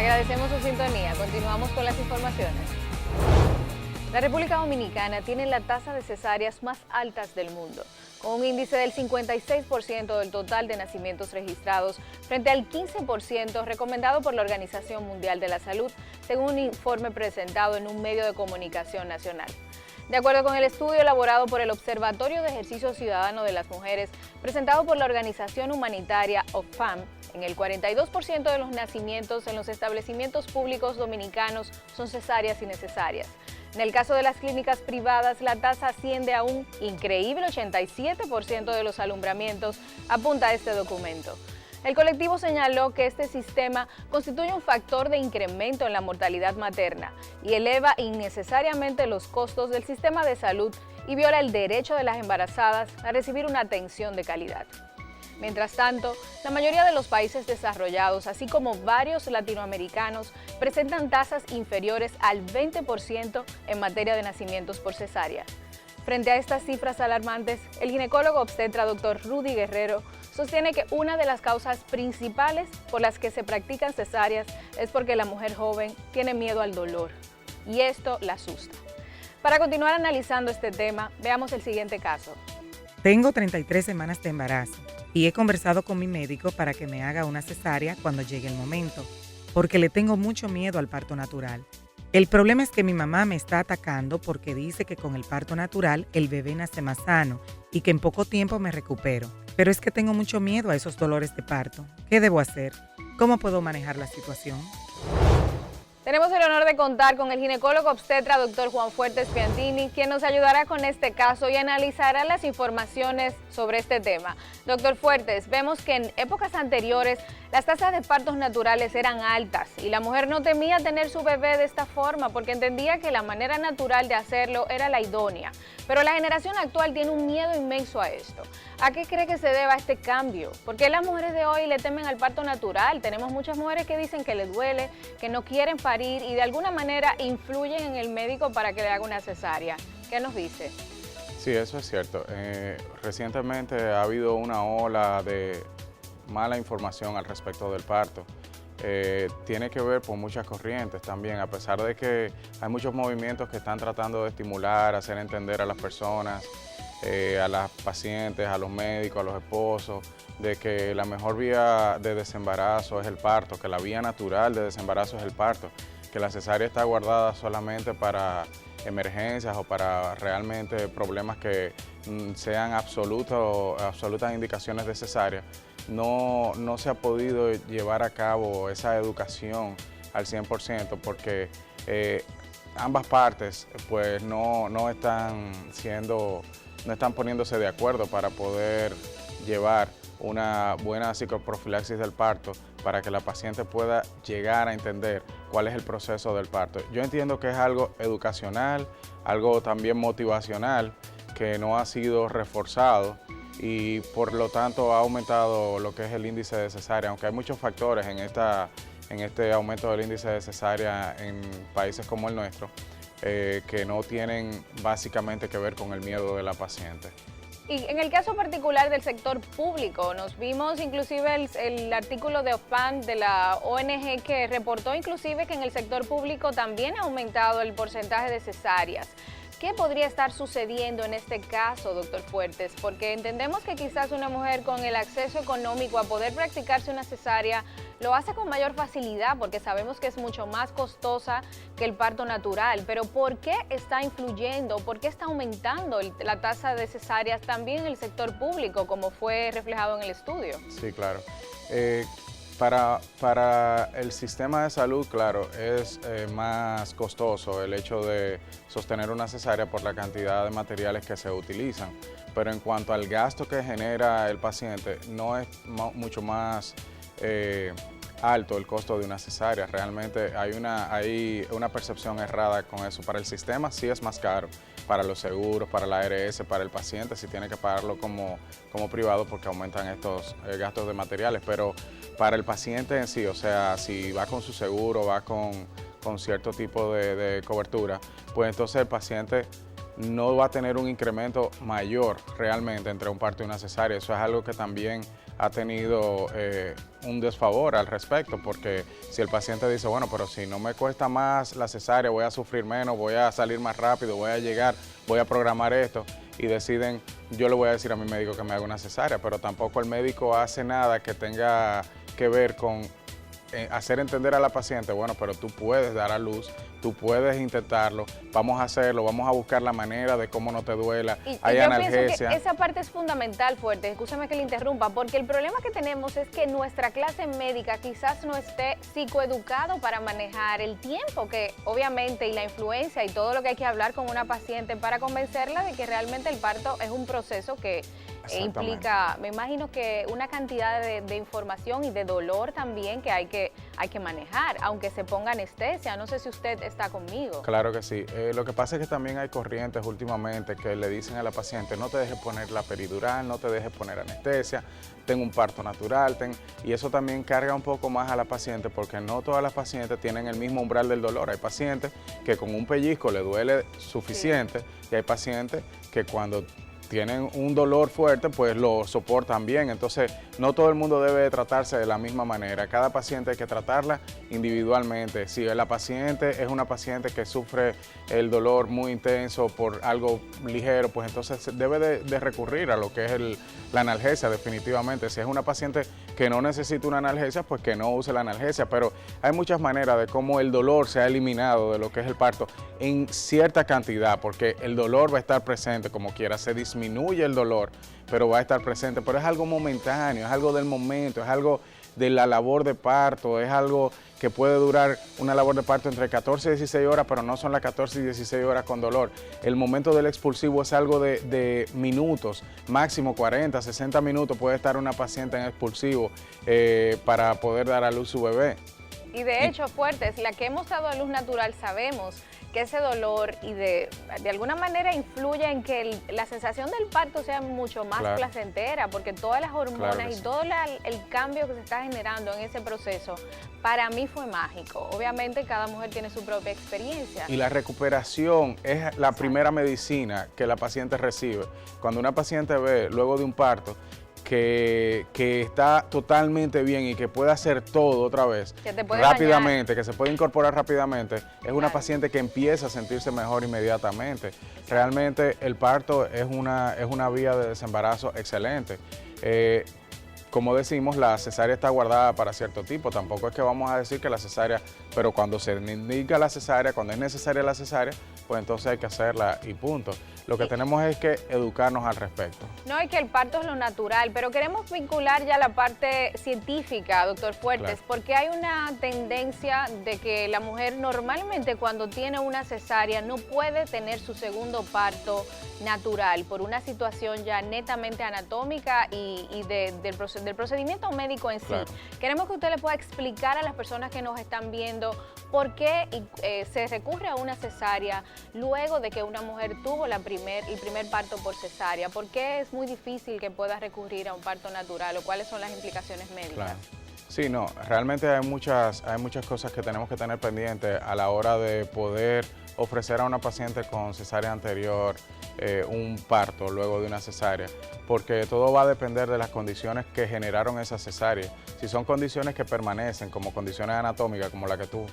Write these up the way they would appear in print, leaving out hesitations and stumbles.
Agradecemos su sintonía. Continuamos con las informaciones. La República Dominicana tiene la tasa de cesáreas más altas del mundo, con un índice del 56% del total de nacimientos registrados frente al 15% recomendado por la Organización Mundial de la Salud, según un informe presentado en un medio de comunicación nacional. De acuerdo con el estudio elaborado por el Observatorio de Ejercicio Ciudadano de las Mujeres, presentado por la organización humanitaria Oxfam, en el 42% de los nacimientos en los establecimientos públicos dominicanos son cesáreas innecesarias. En el caso de las clínicas privadas, la tasa asciende a un increíble 87% de los alumbramientos, apunta este documento. El colectivo señaló que este sistema constituye un factor de incremento en la mortalidad materna y eleva innecesariamente los costos del sistema de salud y viola el derecho de las embarazadas a recibir una atención de calidad. Mientras tanto, la mayoría de los países desarrollados, así como varios latinoamericanos, presentan tasas inferiores al 20% en materia de nacimientos por cesárea. Frente a estas cifras alarmantes, el ginecólogo obstetra Dr. Rudy Guerrero sostiene que una de las causas principales por las que se practican cesáreas es porque la mujer joven tiene miedo al dolor, y esto la asusta. Para continuar analizando este tema, veamos el siguiente caso. Tengo 33 semanas de embarazo y he conversado con mi médico para que me haga una cesárea cuando llegue el momento, porque le tengo mucho miedo al parto natural. El problema es que mi mamá me está atacando porque dice que con el parto natural el bebé nace más sano y que en poco tiempo me recupero. Pero es que tengo mucho miedo a esos dolores de parto. ¿Qué debo hacer? ¿Cómo puedo manejar la situación? Tenemos el honor de contar con el ginecólogo obstetra Dr. Juan Fuertes Piantini, quien nos ayudará con este caso y analizará las informaciones sobre este tema. Doctor Fuertes, vemos que en épocas anteriores las tasas de partos naturales eran altas y la mujer no temía tener su bebé de esta forma porque entendía que la manera natural de hacerlo era la idónea. Pero la generación actual tiene un miedo inmenso a esto. ¿A qué cree que se deba este cambio? ¿Por qué las mujeres de hoy le temen al parto natural? Tenemos muchas mujeres que dicen que les duele, que no quieren parir y de alguna manera influyen en el médico para que le haga una cesárea. ¿Qué nos dice? Sí, eso es cierto. Recientemente ha habido una ola de mala información al respecto del parto. Tiene que ver con muchas corrientes también, a pesar de que hay muchos movimientos que están tratando de estimular, hacer entender a las personas, a las pacientes, a los médicos, a los esposos, de que la mejor vía de desembarazo es el parto, que la vía natural de desembarazo es el parto, que la cesárea está guardada solamente para emergencias o para realmente problemas que sean absolutas indicaciones de cesárea. No se ha podido llevar a cabo esa educación al 100% porque ambas partes pues no están poniéndose de acuerdo para poder llevar una buena psicoprofilaxis del parto para que la paciente pueda llegar a entender cuál es el proceso del parto. Yo entiendo que es algo educacional, algo también motivacional que no ha sido reforzado y por lo tanto ha aumentado lo que es el índice de cesárea, aunque hay muchos factores en este aumento del índice de cesárea en países como el nuestro que no tienen básicamente que ver con el miedo de la paciente. Y en el caso particular del sector público, nos vimos inclusive el artículo de Oxfam de la ONG que reportó inclusive que en el sector público también ha aumentado el porcentaje de cesáreas. ¿Qué podría estar sucediendo en este caso, doctor Fuertes? Porque entendemos que quizás una mujer con el acceso económico a poder practicarse una cesárea lo hace con mayor facilidad porque sabemos que es mucho más costosa que el parto natural. Pero ¿por qué está influyendo, por qué está aumentando la tasa de cesáreas también en el sector público, como fue reflejado en el estudio? Sí, claro. Para el sistema de salud, claro, es más costoso el hecho de sostener una cesárea por la cantidad de materiales que se utilizan. Pero en cuanto al gasto que genera el paciente, no es mucho más alto el costo de una cesárea. Realmente hay una percepción errada con eso. Para el sistema sí es más caro, para los seguros, para la ARS, para el paciente sí tiene que pagarlo como privado porque aumentan estos gastos de materiales, pero para el paciente en sí, o sea, si va con su seguro, va con cierto tipo de cobertura, pues entonces el paciente no va a tener un incremento mayor realmente entre un parto y una cesárea. Eso es algo que también ha tenido un desfavor al respecto, porque si el paciente dice, bueno, pero si no me cuesta más la cesárea, voy a sufrir menos, voy a salir más rápido, voy a llegar, voy a programar esto, y deciden, yo le voy a decir a mi médico que me haga una cesárea, pero tampoco el médico hace nada que tenga que ver con hacer entender a la paciente, bueno, pero tú puedes dar a luz, tú puedes intentarlo, vamos a hacerlo, vamos a buscar la manera de cómo no te duela, hay yo analgesia. pienso que esa parte es fundamental, Fuerte, escúchame que le interrumpa, porque el problema que tenemos es que nuestra clase médica quizás no esté psicoeducado para manejar el tiempo, que obviamente, y la influencia y todo lo que hay que hablar con una paciente para convencerla de que realmente el parto es un proceso que implica, me imagino que una cantidad de información y de dolor también que hay que manejar, aunque se ponga anestesia. No sé si usted está conmigo. Claro que sí. Lo que pasa es que también hay corrientes últimamente que le dicen a la paciente, no te dejes poner la peridural, no te dejes poner anestesia, ten un parto natural, y eso también carga un poco más a la paciente, porque no todas las pacientes tienen el mismo umbral del dolor. Hay pacientes que con un pellizco le duele suficiente, y hay pacientes que cuando tienen un dolor fuerte, pues lo soportan bien. Entonces, no todo el mundo debe tratarse de la misma manera. Cada paciente hay que tratarla individualmente. Si la paciente es una paciente que sufre el dolor muy intenso por algo ligero, pues entonces debe de recurrir a lo que es la analgesia definitivamente. Si es una paciente que no necesita una analgesia, pues que no use la analgesia. Pero hay muchas maneras de cómo el dolor se ha eliminado de lo que es el parto en cierta cantidad, porque el dolor va a estar presente como quiera, se disminuye el dolor, pero va a estar presente, pero es algo momentáneo, es algo del momento, es algo de la labor de parto, es algo que puede durar una labor de parto entre 14 y 16 horas, pero no son las 14 y 16 horas con dolor. El momento del expulsivo es algo de minutos, máximo 40, 60 minutos puede estar una paciente en expulsivo para poder dar a luz su bebé. Y de hecho, Fuertes, la que hemos dado a luz natural sabemos que ese dolor y de alguna manera influye en que la sensación del parto sea mucho más placentera, porque todas las hormonas y todo el cambio que se está generando en ese proceso, para mí fue mágico. Obviamente cada mujer tiene su propia experiencia. Y la recuperación es la primera medicina que la paciente recibe. Cuando una paciente ve luego de un parto que está totalmente bien y que puede hacer todo otra vez rápidamente, que se puede incorporar rápidamente, es una paciente que empieza a sentirse mejor inmediatamente. Realmente el parto es una vía de desembarazo excelente. Como decimos, la cesárea está guardada para cierto tipo, tampoco es que vamos a decir que la cesárea, pero cuando se indica la cesárea, cuando es necesaria la cesárea, pues entonces hay que hacerla y punto. Lo que tenemos es que educarnos al respecto. No, y que el parto es lo natural, pero queremos vincular ya la parte científica, doctor Fuertes, porque hay una tendencia de que la mujer normalmente cuando tiene una cesárea no puede tener su segundo parto natural por una situación ya netamente anatómica y del procedimiento médico en sí. Queremos que usted le pueda explicar a las personas que nos están viendo por qué se recurre a una cesárea luego de que una mujer tuvo el primer parto por cesárea. ¿Por qué es muy difícil que pueda recurrir a un parto natural o cuáles son las implicaciones médicas? Sí, no, realmente hay muchas cosas que tenemos que tener pendientes a la hora de poder ofrecer a una paciente con cesárea anterior un parto luego de una cesárea, porque todo va a depender de las condiciones que generaron esa cesárea. Si son condiciones que permanecen, como condiciones anatómicas, como la que tú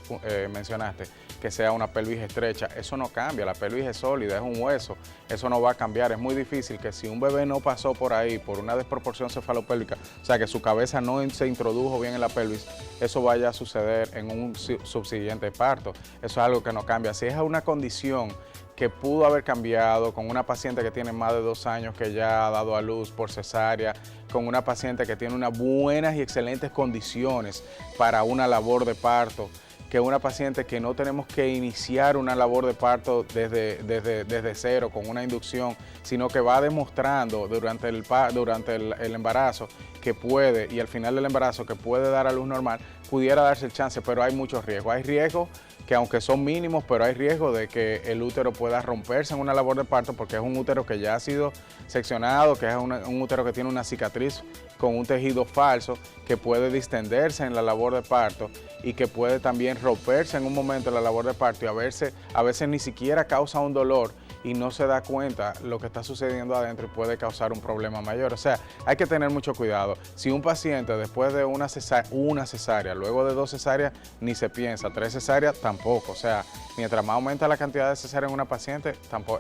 mencionaste, que sea una pelvis estrecha, eso no cambia, la pelvis es sólida, es un hueso, eso no va a cambiar. Es muy difícil que si un bebé no pasó por ahí, por una desproporción cefalopélvica, o sea, que su cabeza no se introdujo bien en la pelvis, eso vaya a suceder en un subsiguiente parto. Eso es algo que no cambia. Si es una condición que pudo haber cambiado con una paciente que tiene más de 2 años que ya ha dado a luz por cesárea, con una paciente que tiene unas buenas y excelentes condiciones para una labor de parto, que una paciente que no tenemos que iniciar una labor de parto desde cero con una inducción, sino que va demostrando durante el embarazo que puede, y al final del embarazo que puede dar a luz normal, pudiera darse el chance, pero hay muchos riesgos. Hay riesgos que aunque son mínimos, pero hay riesgo de que el útero pueda romperse en una labor de parto, porque es un útero que ya ha sido seccionado, que es un útero que tiene una cicatriz con un tejido falso, que puede distenderse en la labor de parto y que puede también romperse en un momento en la labor de parto y a veces ni siquiera causa un dolor y no se da cuenta lo que está sucediendo adentro y puede causar un problema mayor. O sea, hay que tener mucho cuidado. Si un paciente después de una cesárea, luego de 2 cesáreas, ni se piensa, 3 cesáreas tampoco. O sea, mientras más aumenta la cantidad de cesáreas en una paciente,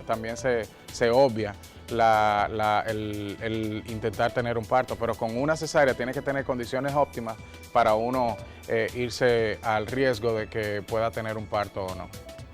también se obvia el intentar tener un parto, pero con una cesárea tiene que tener condiciones óptimas para uno irse al riesgo de que pueda tener un parto o no.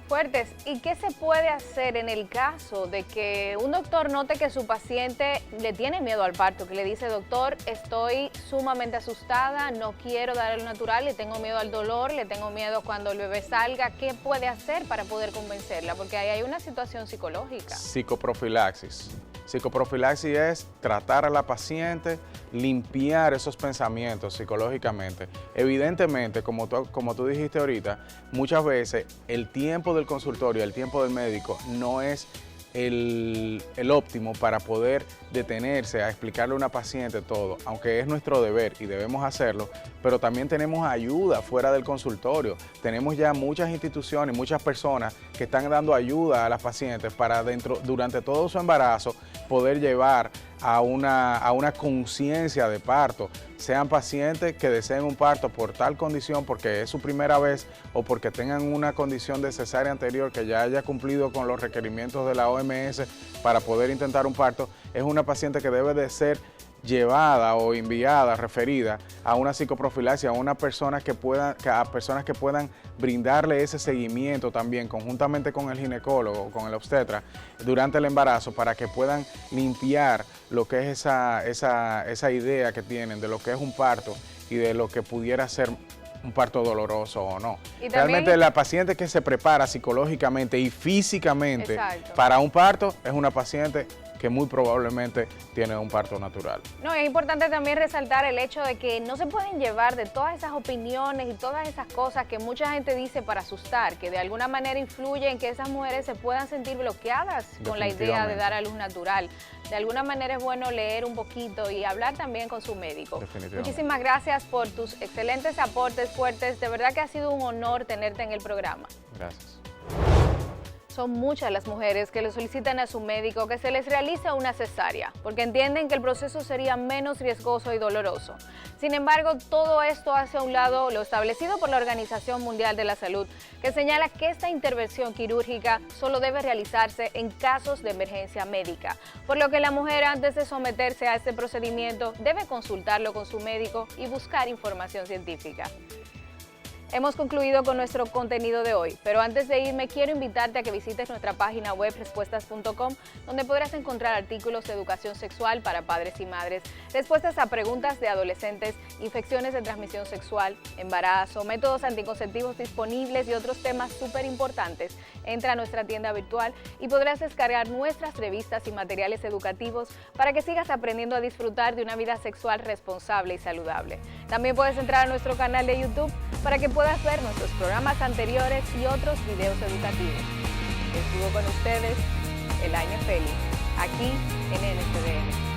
Fuertes. ¿Y qué se puede hacer en el caso de que un doctor note que su paciente le tiene miedo al parto, que le dice, doctor, estoy sumamente asustada, no quiero dar el natural, le tengo miedo al dolor, le tengo miedo cuando el bebé salga? ¿Qué puede hacer para poder convencerla? Porque ahí hay una situación psicológica. Psicoprofilaxis. Psicoprofilaxis es tratar a la paciente, limpiar esos pensamientos psicológicamente. Evidentemente, como tú dijiste ahorita, muchas veces el tiempo del consultorio, el tiempo del médico no es el óptimo para poder detenerse a explicarle a una paciente todo, aunque es nuestro deber y debemos hacerlo, pero también tenemos ayuda fuera del consultorio. Tenemos ya muchas instituciones, muchas personas que están dando ayuda a las pacientes para durante todo su embarazo poder llevar a una conciencia de parto, sean pacientes que deseen un parto por tal condición, porque es su primera vez o porque tengan una condición de cesárea anterior que ya haya cumplido con los requerimientos de la OMS para poder intentar un parto. Es una paciente que debe de ser llevada o enviada, referida a una psicoprofilaxia, a personas que puedan brindarle ese seguimiento también conjuntamente con el ginecólogo, con el obstetra, durante el embarazo, para que puedan limpiar lo que es esa idea que tienen de lo que es un parto y de lo que pudiera ser un parto doloroso o no. Realmente la paciente que se prepara psicológicamente y físicamente para un parto es una paciente que muy probablemente tiene un parto natural. No, es importante también resaltar el hecho de que no se pueden llevar de todas esas opiniones y todas esas cosas que mucha gente dice para asustar, que de alguna manera influyen en que esas mujeres se puedan sentir bloqueadas con la idea de dar a luz natural. De alguna manera es bueno leer un poquito y hablar también con su médico. Muchísimas gracias por tus excelentes aportes, Fuertes. De verdad que ha sido un honor tenerte en el programa. Gracias. Son muchas las mujeres que le solicitan a su médico que se les realice una cesárea, porque entienden que el proceso sería menos riesgoso y doloroso. Sin embargo, todo esto hace a un lado lo establecido por la Organización Mundial de la Salud, que señala que esta intervención quirúrgica solo debe realizarse en casos de emergencia médica, por lo que la mujer, antes de someterse a este procedimiento, debe consultarlo con su médico y buscar información científica. Hemos concluido con nuestro contenido de hoy, pero antes de irme quiero invitarte a que visites nuestra página web respuestas.com, donde podrás encontrar artículos de educación sexual para padres y madres, respuestas a preguntas de adolescentes, infecciones de transmisión sexual, embarazo, métodos anticonceptivos disponibles y otros temas súper importantes. Entra a nuestra tienda virtual y podrás descargar nuestras revistas y materiales educativos para que sigas aprendiendo a disfrutar de una vida sexual responsable y saludable. También puedes entrar a nuestro canal de YouTube para que puedas ver nuestros programas anteriores y otros videos educativos. Estuvo con ustedes Elaine Félix, aquí en NSDN.